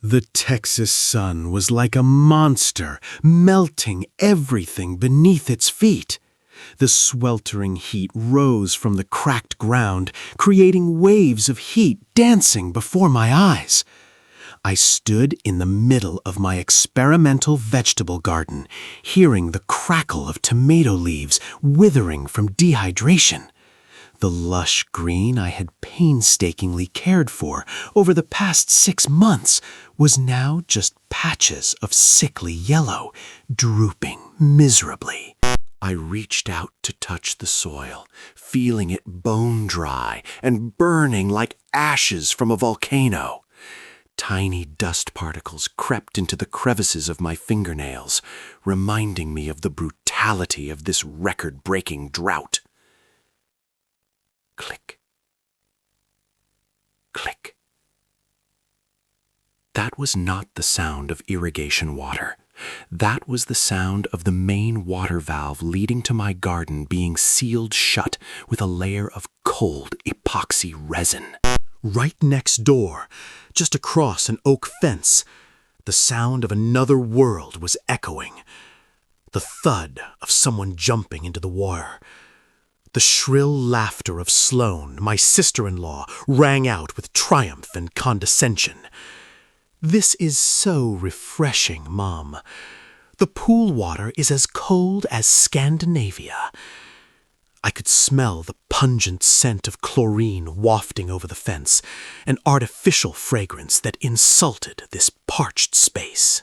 The Texas sun was like a monster, melting everything beneath its feet. The sweltering heat rose from the cracked ground, creating waves of heat dancing before my eyes. I stood in the middle of my experimental vegetable garden, hearing the crackle of tomato leaves withering from dehydration. The lush green I had painstakingly cared for over the past 6 months was now just patches of sickly yellow, drooping miserably. I reached out to touch the soil, feeling it bone dry and burning like ashes from a volcano. Tiny dust particles crept into the crevices of my fingernails, reminding me of the brutality of this record-breaking drought. Click. Click. That was not the sound of irrigation water. That was the sound of the main water valve leading to my garden being sealed shut with a layer of cold epoxy resin. Right next door, just across an oak fence, the sound of another world was echoing. The thud of someone jumping into the water. The shrill laughter of Sloane, my sister-in-law, rang out with triumph and condescension. "This is so refreshing, Mom. The pool water is as cold as Scandinavia." I could smell the pungent scent of chlorine wafting over the fence, an artificial fragrance that insulted this parched space.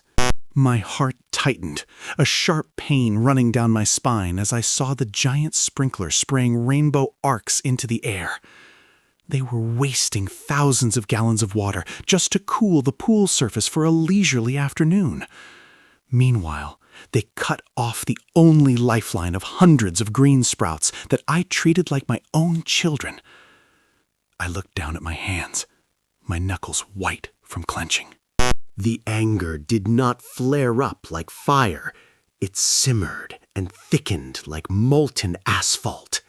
My heart tightened, a sharp pain running down my spine as I saw the giant sprinkler spraying rainbow arcs into the air. They were wasting thousands of gallons of water just to cool the pool surface for a leisurely afternoon. Meanwhile, they cut off the only lifeline of hundreds of green sprouts that I treated like my own children. I looked down at my hands, my knuckles white from clenching. The anger did not flare up like fire. It simmered and thickened like molten asphalt.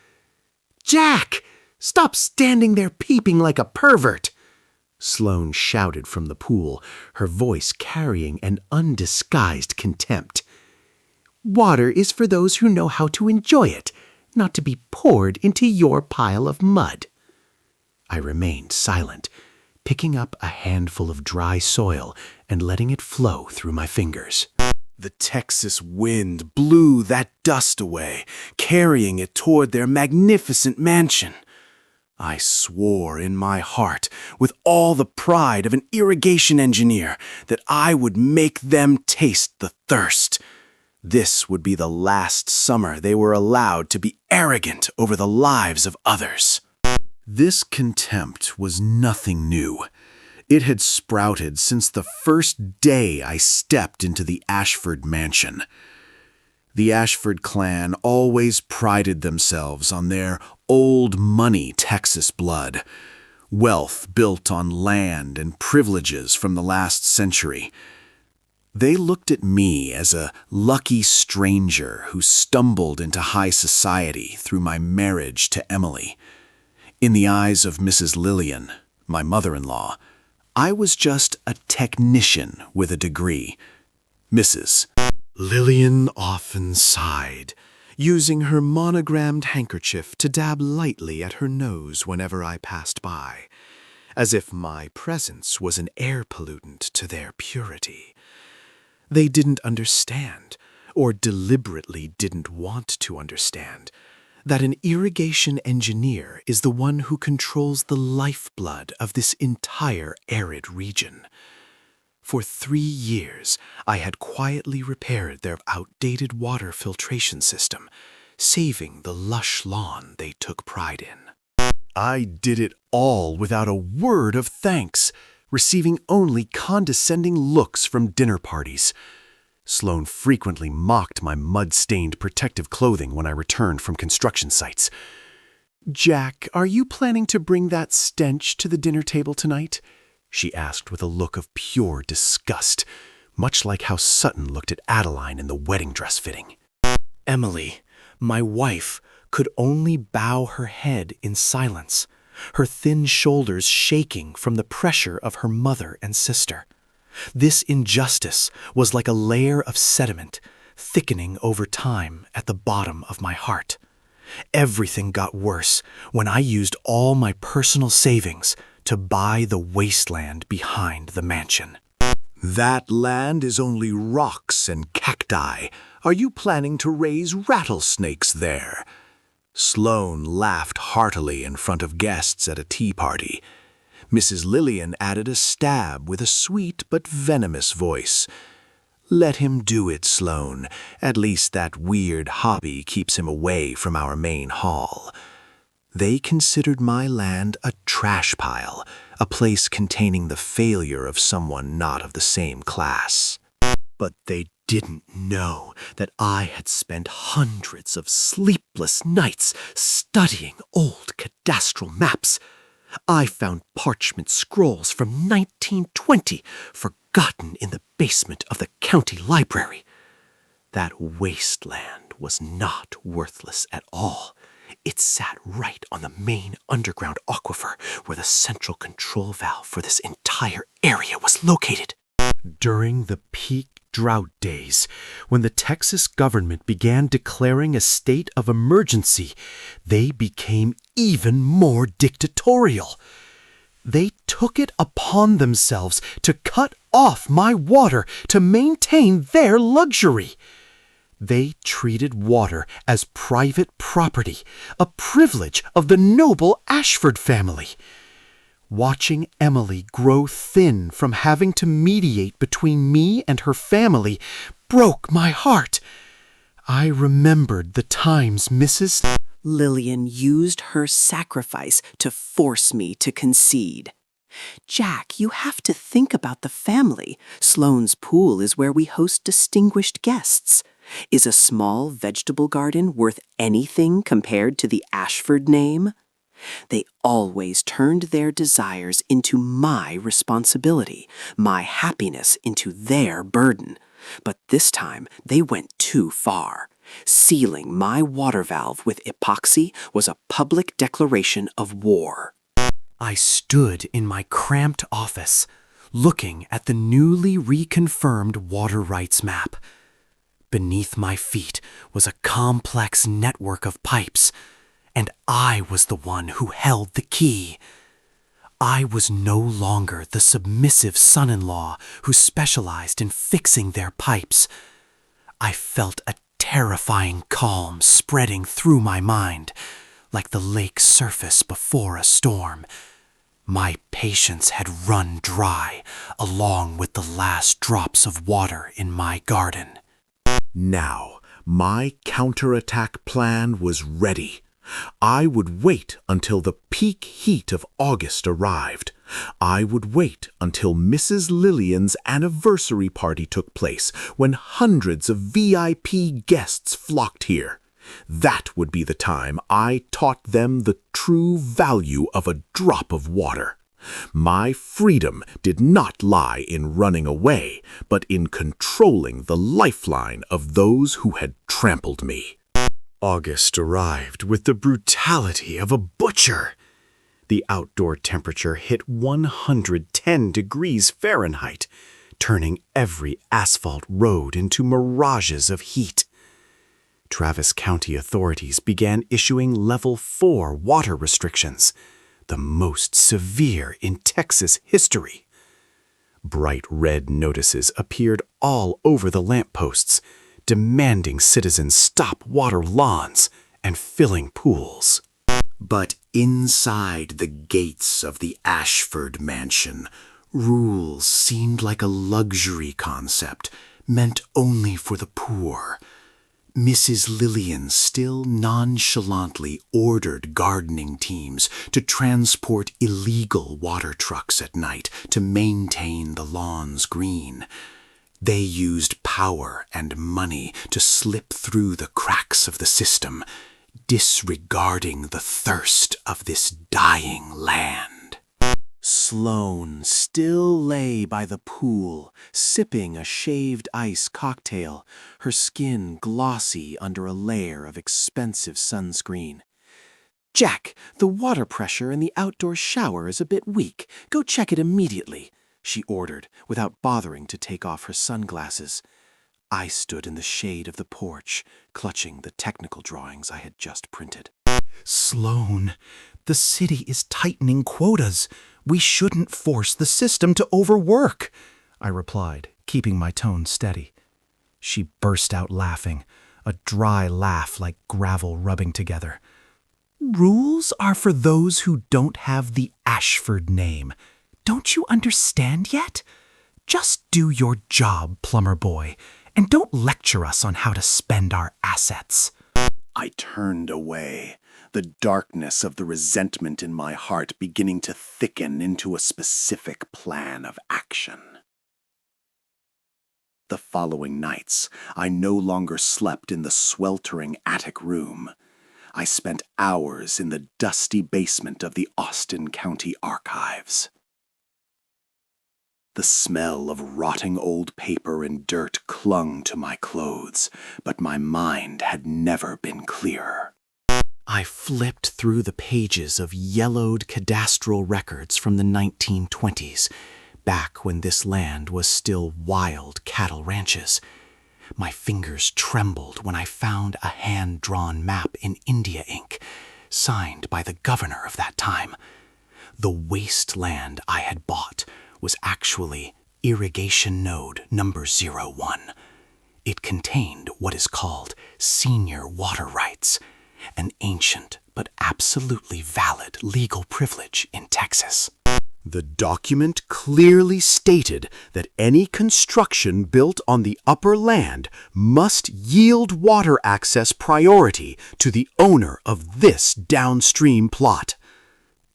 "Jack! Stop standing there peeping like a pervert!" Sloane shouted from the pool, her voice carrying an undisguised contempt. "Water is for those who know how to enjoy it, not to be poured into your pile of mud." I remained silent, picking up a handful of dry soil and letting it flow through my fingers. The Texas wind blew that dust away, carrying it toward their magnificent mansion. I swore in my heart, with all the pride of an irrigation engineer, that I would make them taste the thirst. This would be the last summer they were allowed to be arrogant over the lives of others. This contempt was nothing new. It had sprouted since the first day I stepped into the Ashford mansion. The Ashford clan always prided themselves on their old money Texas blood, wealth built on land and privileges from the last century. They looked at me as a lucky stranger who stumbled into high society through my marriage to Emily. In the eyes of Mrs. Lillian, my mother-in-law, I was just a technician with a degree. Mrs. Lillian often sighed, using her monogrammed handkerchief to dab lightly at her nose whenever I passed by, as if my presence was an air pollutant to their purity. They didn't understand, or deliberately didn't want to understand, that an irrigation engineer is the one who controls the lifeblood of this entire arid region. For 3 years, I had quietly repaired their outdated water filtration system, saving the lush lawn they took pride in. I did it all without a word of thanks, receiving only condescending looks from dinner parties. Sloane frequently mocked my mud-stained protective clothing when I returned from construction sites. "Jack, are you planning to bring that stench to the dinner table tonight?" she asked with a look of pure disgust, much like how Sutton looked at Adeline in the wedding dress fitting. Emily, my wife, could only bow her head in silence, her thin shoulders shaking from the pressure of her mother and sister. This injustice was like a layer of sediment, thickening over time at the bottom of my heart. Everything got worse when I used all my personal savings to buy the wasteland behind the mansion. That land is only rocks and cacti. Are you planning to raise rattlesnakes there? Sloane laughed heartily in front of guests at a tea party. Mrs. Lillian added a stab with a sweet but venomous voice. Let him do it, Sloane. At least that weird hobby keeps him away from our main hall. They considered my land a trash pile, a place containing the failure of someone not of the same class. But they didn't know that I had spent hundreds of sleepless nights studying old cadastral maps. I found parchment scrolls from 1920 forgotten in the basement of the county library. That wasteland was not worthless at all. It sat right on the main underground aquifer where the central control valve for this entire area was located. During the peak drought days, when the Texas government began declaring a state of emergency, they became even more dictatorial. They took it upon themselves to cut off my water to maintain their luxury. They treated water as private property, a privilege of the noble Ashford family. Watching Emily grow thin from having to mediate between me and her family broke my heart. I remembered the times Mrs. Lillian used her sacrifice to force me to concede. Jack, you have to think about the family. Sloane's Pool is where we host distinguished guests. Is a small vegetable garden worth anything compared to the Ashford name? They always turned their desires into my responsibility, my happiness into their burden. But this time they went too far. Sealing my water valve with epoxy was a public declaration of war. I stood in my cramped office, looking at the newly reconfirmed water rights map. Beneath my feet was a complex network of pipes, and I was the one who held the key. I was no longer the submissive son-in-law who specialized in fixing their pipes. I felt a terrifying calm spreading through my mind, like the lake's surface before a storm. My patience had run dry, along with the last drops of water in my garden. Now, my counterattack plan was ready. I would wait until the peak heat of August arrived. I would wait until Mrs. Lillian's anniversary party took place, when hundreds of VIP guests flocked here. That would be the time I taught them the true value of a drop of water. My freedom did not lie in running away, but in controlling the lifeline of those who had trampled me. August arrived with the brutality of a butcher. The outdoor temperature hit 110 degrees Fahrenheit, turning every asphalt road into mirages of heat. Travis County authorities began issuing Level 4 water restrictions, the most severe in Texas history. Bright red notices appeared all over the lampposts, demanding citizens stop water lawns and filling pools. But inside the gates of the Ashford mansion, rules seemed like a luxury concept meant only for the poor. Mrs. Lillian still nonchalantly ordered gardening teams to transport illegal water trucks at night to maintain the lawns green. They used power and money to slip through the cracks of the system, disregarding the thirst of this dying land. Sloane still lay by the pool, sipping a shaved ice cocktail, her skin glossy under a layer of expensive sunscreen. "Jack, the water pressure in the outdoor shower is a bit weak. Go check it immediately," she ordered, without bothering to take off her sunglasses. I stood in the shade of the porch, clutching the technical drawings I had just printed. Sloane, the city is tightening quotas. We shouldn't force the system to overwork, I replied, keeping my tone steady. She burst out laughing, a dry laugh like gravel rubbing together. Rules are for those who don't have the Ashford name. Don't you understand yet? Just do your job, plumber boy, and don't lecture us on how to spend our assets. I turned away, the darkness of the resentment in my heart beginning to thicken into a specific plan of action. The following nights, I no longer slept in the sweltering attic room. I spent hours in the dusty basement of the Austin County Archives. The smell of rotting old paper and dirt clung to my clothes, but my mind had never been clearer. I flipped through the pages of yellowed cadastral records from the 1920s, back when this land was still wild cattle ranches. My fingers trembled when I found a hand-drawn map in India ink, signed by the governor of that time. The wasteland I had bought was actually Irrigation Node number 01. It contained what is called senior water rights, an ancient but absolutely valid legal privilege in Texas. The document clearly stated that any construction built on the upper land must yield water access priority to the owner of this downstream plot.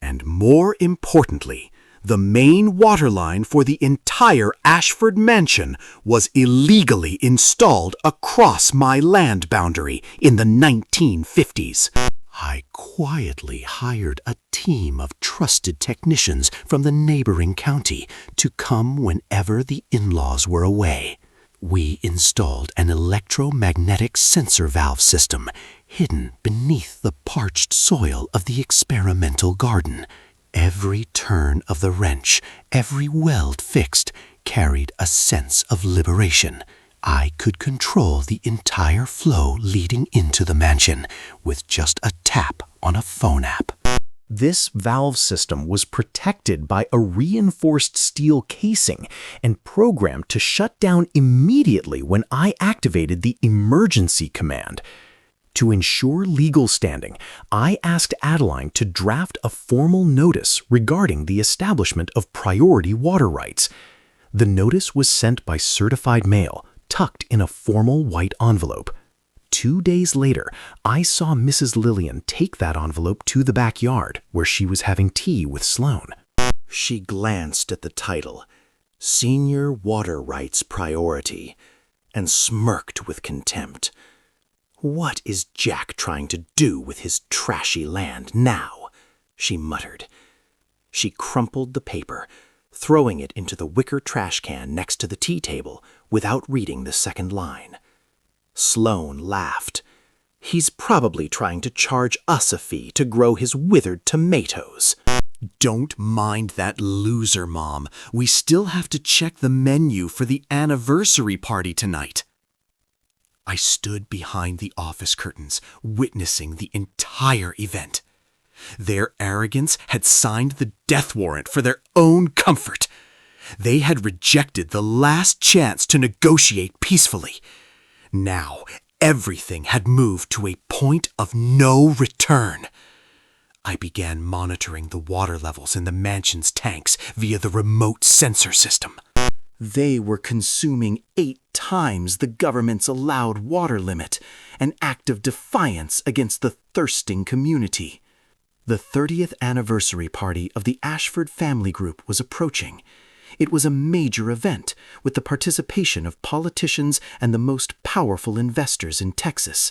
And more importantly, the main water line for the entire Ashford mansion was illegally installed across my land boundary in the 1950s. I quietly hired a team of trusted technicians from the neighboring county to come whenever the in-laws were away. We installed an electromagnetic sensor valve system hidden beneath the parched soil of the experimental garden. Every turn of the wrench, every weld fixed, carried a sense of liberation. I could control the entire flow leading into the mansion with just a tap on a phone app. This valve system was protected by a reinforced steel casing and programmed to shut down immediately when I activated the emergency command. To ensure legal standing, I asked Adeline to draft a formal notice regarding the establishment of priority water rights. The notice was sent by certified mail, tucked in a formal white envelope. 2 days later, I saw Mrs. Lillian take that envelope to the backyard where she was having tea with Sloane. She glanced at the title, Senior Water Rights Priority, and smirked with contempt. "What is Jack trying to do with his trashy land now?" she muttered. She crumpled the paper, throwing it into the wicker trash can next to the tea table without reading the second line. Sloane laughed. "He's probably trying to charge us a fee to grow his withered tomatoes." "Don't mind that loser, Mom. We still have to check the menu for the anniversary party tonight." I stood behind the office curtains, witnessing the entire event. Their arrogance had signed the death warrant for their own comfort. They had rejected the last chance to negotiate peacefully. Now, everything had moved to a point of no return. I began monitoring the water levels in the mansion's tanks via the remote sensor system. They were consuming 8 times the government's allowed water limit, an act of defiance against the thirsting community. The 30th anniversary party of the Ashford family group was approaching. It was a major event with the participation of politicians and the most powerful investors in Texas.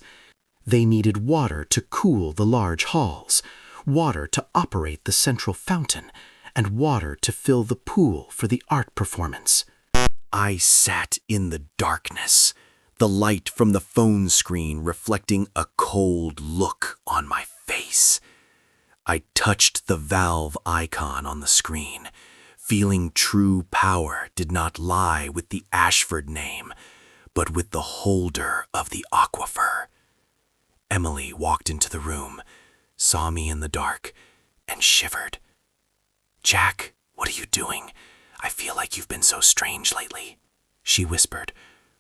They needed water to cool the large halls, water to operate the central fountain, and water to fill the pool for the art performance. I sat in the darkness, the light from the phone screen reflecting a cold look on my face. I touched the valve icon on the screen, feeling true power did not lie with the Ashford name, but with the holder of the aquifer. Emily walked into the room, saw me in the dark, and shivered. "Jack, what are you doing? I feel like you've been so strange lately," she whispered,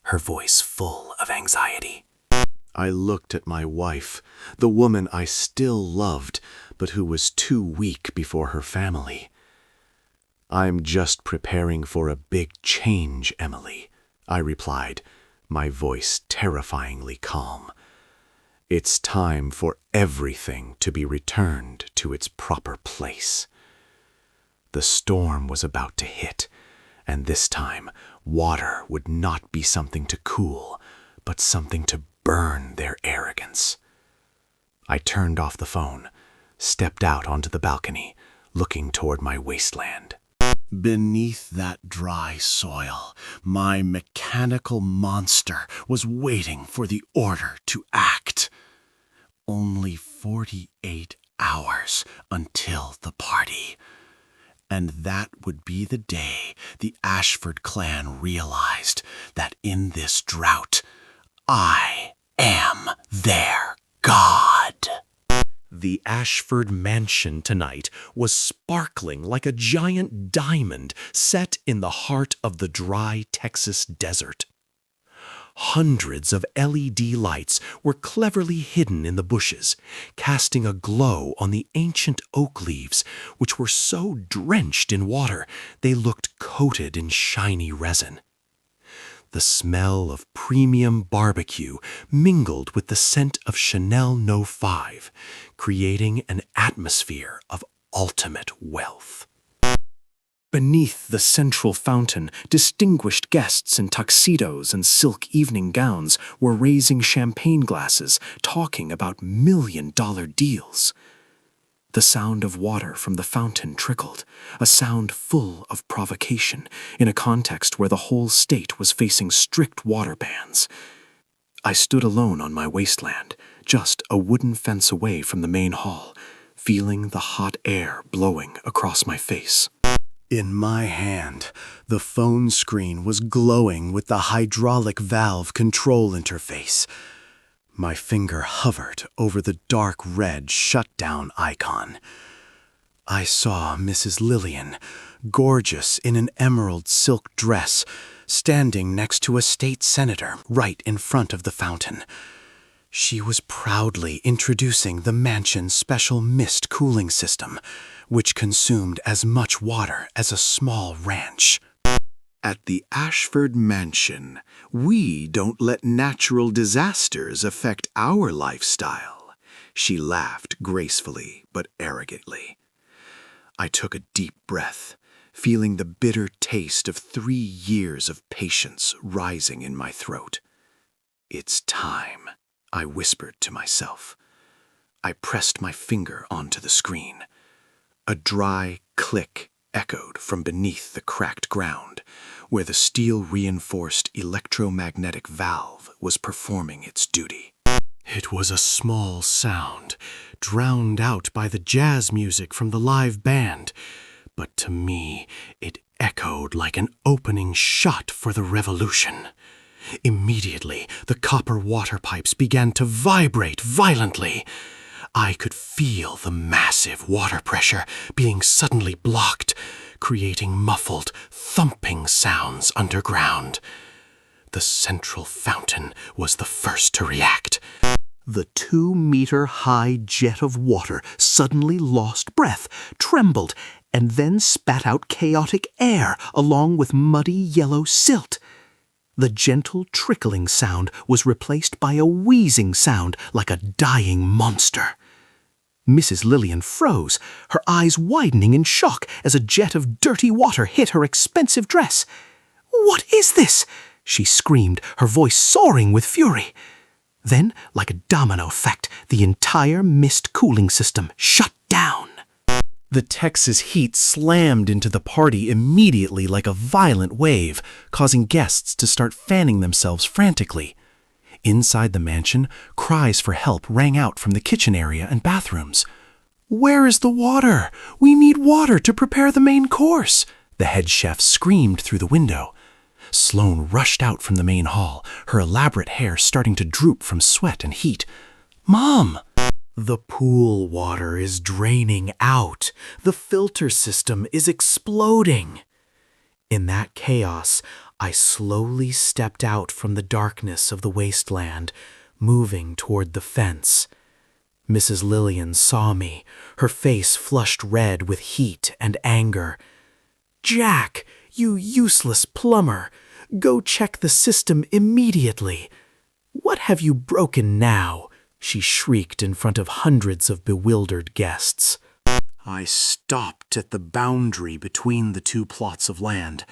her voice full of anxiety. I looked at my wife, the woman I still loved, but who was too weak before her family. "I'm just preparing for a big change, Emily," I replied, my voice terrifyingly calm. "It's time for everything to be returned to its proper place." The storm was about to hit, and this time water would not be something to cool, but something to burn their arrogance. I turned off the phone, stepped out onto the balcony, looking toward my wasteland. Beneath that dry soil, my mechanical monster was waiting for the order to act. Only 48 hours until the party. And that would be the day the Ashford clan realized that in this drought, I am their god. The Ashford mansion tonight was sparkling like a giant diamond set in the heart of the dry Texas desert. Hundreds of LED lights were cleverly hidden in the bushes, casting a glow on the ancient oak leaves, which were so drenched in water they looked coated in shiny resin. The smell of premium barbecue mingled with the scent of Chanel No. 5, creating an atmosphere of ultimate wealth. Beneath the central fountain, distinguished guests in tuxedos and silk evening gowns were raising champagne glasses, talking about million-dollar deals. The sound of water from the fountain trickled, a sound full of provocation, in a context where the whole state was facing strict water bans. I stood alone on my wasteland, just a wooden fence away from the main hall, feeling the hot air blowing across my face. In my hand, the phone screen was glowing with the hydraulic valve control interface. My finger hovered over the dark red shutdown icon. I saw Mrs. Lillian, gorgeous in an emerald silk dress, standing next to a state senator right in front of the fountain. She was proudly introducing the mansion's special mist cooling system, which consumed as much water as a small ranch. "At the Ashford Mansion, we don't let natural disasters affect our lifestyle," she laughed gracefully but arrogantly. I took a deep breath, feeling the bitter taste of 3 years of patience rising in my throat. "It's time," I whispered to myself. I pressed my finger onto the screen. A dry click echoed from beneath the cracked ground, where the steel-reinforced electromagnetic valve was performing its duty. It was a small sound, drowned out by the jazz music from the live band, but to me it echoed like an opening shot for the revolution. Immediately, the copper water pipes began to vibrate violently. I could feel the massive water pressure being suddenly blocked, creating muffled, thumping sounds underground. The central fountain was the first to react. The 2-meter-high jet of water suddenly lost breath, trembled, and then spat out chaotic air along with muddy yellow silt. The gentle trickling sound was replaced by a wheezing sound like a dying monster. Mrs. Lillian froze, her eyes widening in shock as a jet of dirty water hit her expensive dress. "What is this?" she screamed, her voice soaring with fury. Then, like a domino effect, the entire mist cooling system shut down. The Texas heat slammed into the party immediately like a violent wave, causing guests to start fanning themselves frantically. Inside the mansion, cries for help rang out from the kitchen area and bathrooms. "Where is the water? We need water to prepare the main course," The head chef screamed through the window. Sloane rushed out from the main hall, her elaborate hair starting to droop from sweat and heat. "Mom!" The pool water is draining out. The filter system is exploding. In that chaos, I slowly stepped out from the darkness of the wasteland, moving toward the fence. Mrs. Lillian saw me, her face flushed red with heat and anger. "Jack, you useless plumber! Go check the system immediately! What have you broken now?" she shrieked in front of hundreds of bewildered guests. I stopped at the boundary between the two plots of land,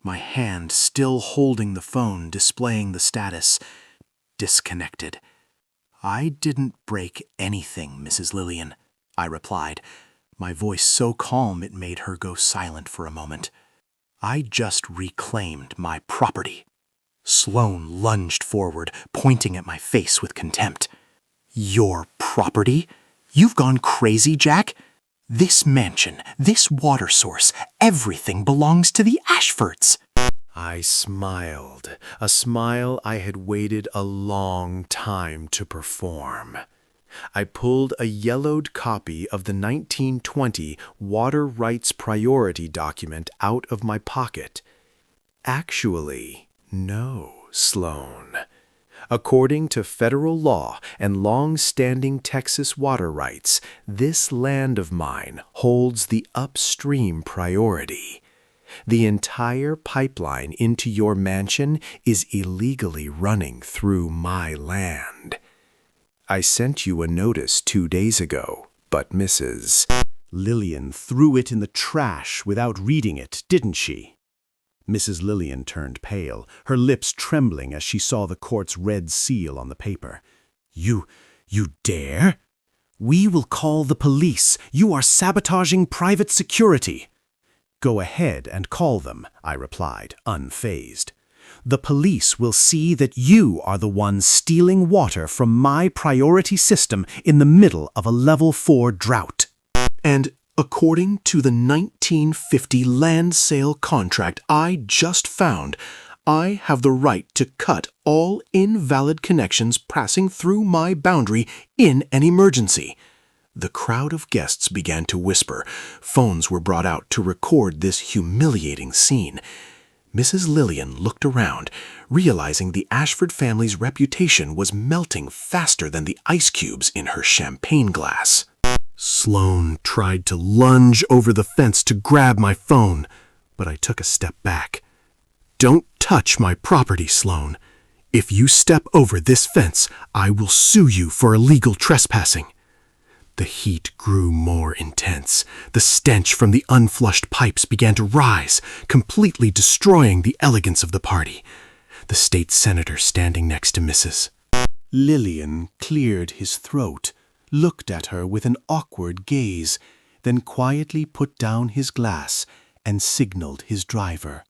my hand still holding the phone displaying the status, "disconnected." "I didn't break anything, Mrs. Lillian," I replied, my voice so calm it made her go silent for a moment. "I just reclaimed my property." Sloane lunged forward, pointing at my face with contempt. "Your property? You've gone crazy, Jack. This mansion, this water source, everything belongs to the Ashfords." I smiled, a smile I had waited a long time to perform. I pulled a yellowed copy of the 1920 Water Rights Priority document out of my pocket. "Actually, no, Sloane. According to federal law and long-standing Texas water rights, this land of mine holds the upstream priority. The entire pipeline into your mansion is illegally running through my land. I sent you a notice 2 days ago, but Mrs. Lillian threw it in the trash without reading it, didn't she?" Mrs. Lillian turned pale, her lips trembling as she saw the court's red seal on the paper. You dare? We will call the police. You are sabotaging private security." "Go ahead and call them," I replied, unfazed. "The police will see that you are the one stealing water from my priority system in the middle of a level 4 drought. And according to the 1950 land sale contract I just found, I have the right to cut all invalid connections passing through my boundary in an emergency." The crowd of guests began to whisper. Phones were brought out to record this humiliating scene. Mrs. Lillian looked around, realizing the Ashford family's reputation was melting faster than the ice cubes in her champagne glass. Sloane tried to lunge over the fence to grab my phone, but I took a step back. "Don't touch my property, Sloane. If you step over this fence, I will sue you for illegal trespassing." The heat grew more intense. The stench from the unflushed pipes began to rise, completely destroying the elegance of the party. The state senator standing next to Mrs. Lillian cleared his throat, looked at her with an awkward gaze, then quietly put down his glass and signaled his driver.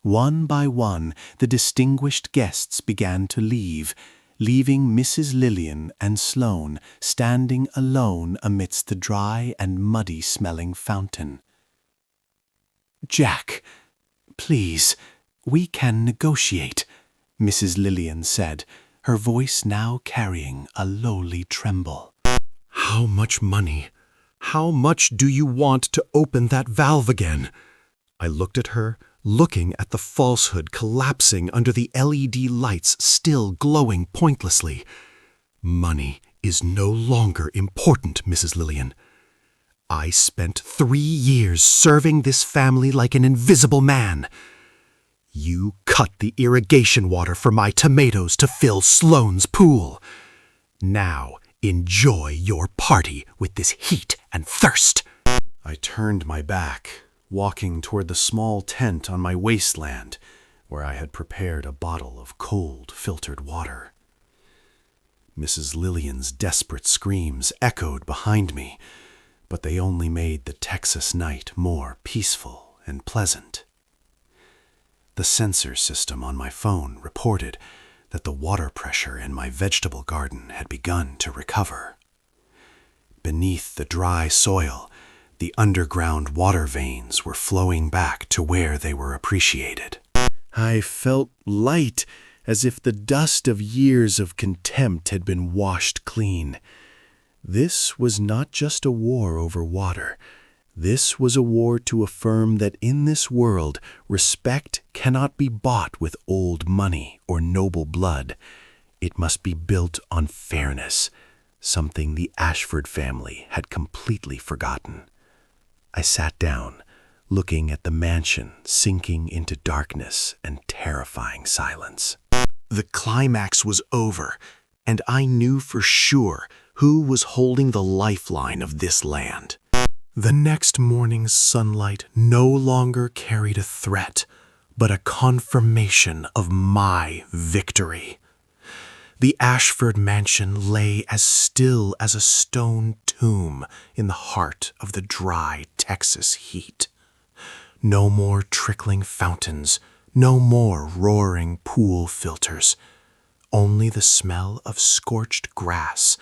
One by one, the distinguished guests began to leave, leaving Mrs. Lillian and Sloane standing alone amidst the dry and muddy-smelling fountain. "Jack, please, we can negotiate," Mrs. Lillian said, her voice now carrying a lowly tremble. "How much money? How much do you want to open that valve again?" I looked at her, looking at the falsehood collapsing under the LED lights still glowing pointlessly. "Money is no longer important, Mrs. Lillian. I spent 3 years serving this family like an invisible man. You cut the irrigation water for my tomatoes to fill Sloane's pool. Now enjoy your party with this heat and thirst." I turned my back, walking toward the small tent on my wasteland, where I had prepared a bottle of cold, filtered water. Mrs. Lillian's desperate screams echoed behind me, but they only made the Texas night more peaceful and pleasant. The sensor system on my phone reported that the water pressure in my vegetable garden had begun to recover. Beneath the dry soil, The underground water veins were flowing back to where they were appreciated. I felt light, as if the dust of years of contempt had been washed clean. This was not just a war over water. This was a war to affirm that in this world, respect cannot be bought with old money or noble blood. It must be built on fairness, something the Ashford family had completely forgotten. I sat down, looking at the mansion sinking into darkness and terrifying silence. The climax was over, and I knew for sure who was holding the lifeline of this land. The next morning's sunlight no longer carried a threat, but a confirmation of my victory. The Ashford mansion lay as still as a stone tomb in the heart of the dry Texas heat. No more trickling fountains, no more roaring pool filters, only the smell of scorched grass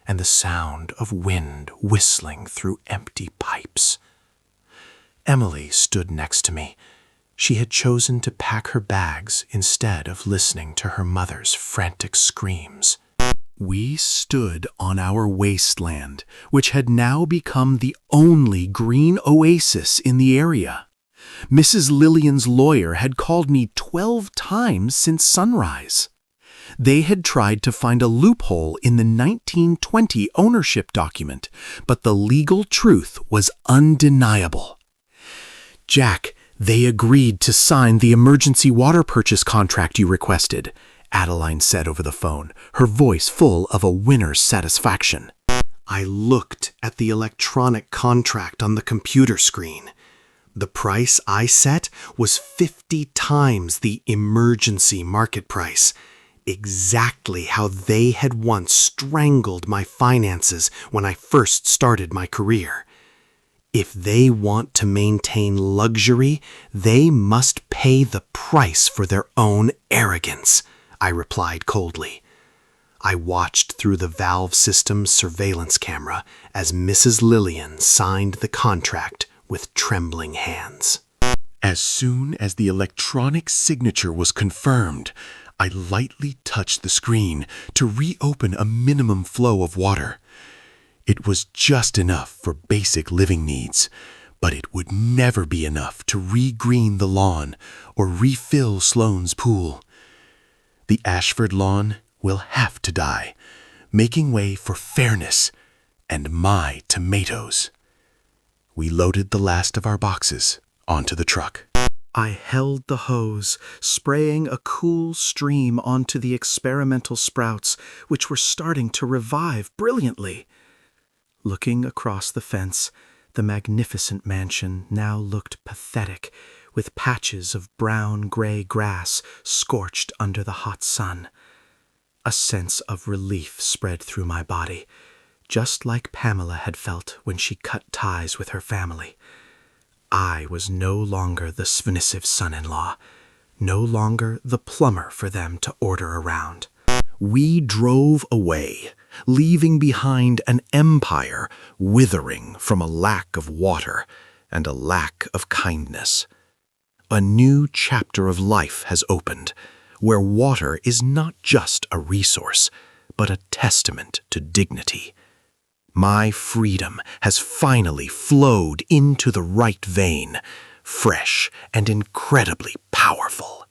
and the sound of wind whistling through empty pipes. Emily stood next to me. She had chosen to pack her bags instead of listening to her mother's frantic screams. We stood on our wasteland, which had now become the only green oasis in the area. Mrs. Lillian's lawyer had called me 12 times since sunrise. They had tried to find a loophole in the 1920 ownership document, but the legal truth was undeniable. "Jack, they agreed to sign the emergency water purchase contract you requested," Adeline said over the phone, her voice full of a winner's satisfaction. I looked at the electronic contract on the computer screen. The price I set was 50 times the emergency market price, exactly how they had once strangled my finances when I first started my career. If they want to maintain luxury, they must pay the price for their own arrogance, I replied coldly. I watched through the valve system's surveillance camera as Mrs. Lillian signed the contract with trembling hands. As soon as the electronic signature was confirmed, I lightly touched the screen to reopen a minimum flow of water. It was just enough for basic living needs, but it would never be enough to re-green the lawn or refill Sloane's pool. The Ashford lawn will have to die, making way for fairness and my tomatoes. We loaded the last of our boxes onto the truck. I held the hose, spraying a cool stream onto the experimental sprouts, which were starting to revive brilliantly. Looking across the fence, the magnificent mansion now looked pathetic, with patches of brown-gray grass scorched under the hot sun. A sense of relief spread through my body, just like Pamela had felt when she cut ties with her family. I was no longer the submissive son-in-law, no longer the plumber for them to order around. We drove away, leaving behind an empire withering from a lack of water and a lack of kindness. A new chapter of life has opened, where water is not just a resource, but a testament to dignity. My freedom has finally flowed into the right vein, fresh and incredibly powerful.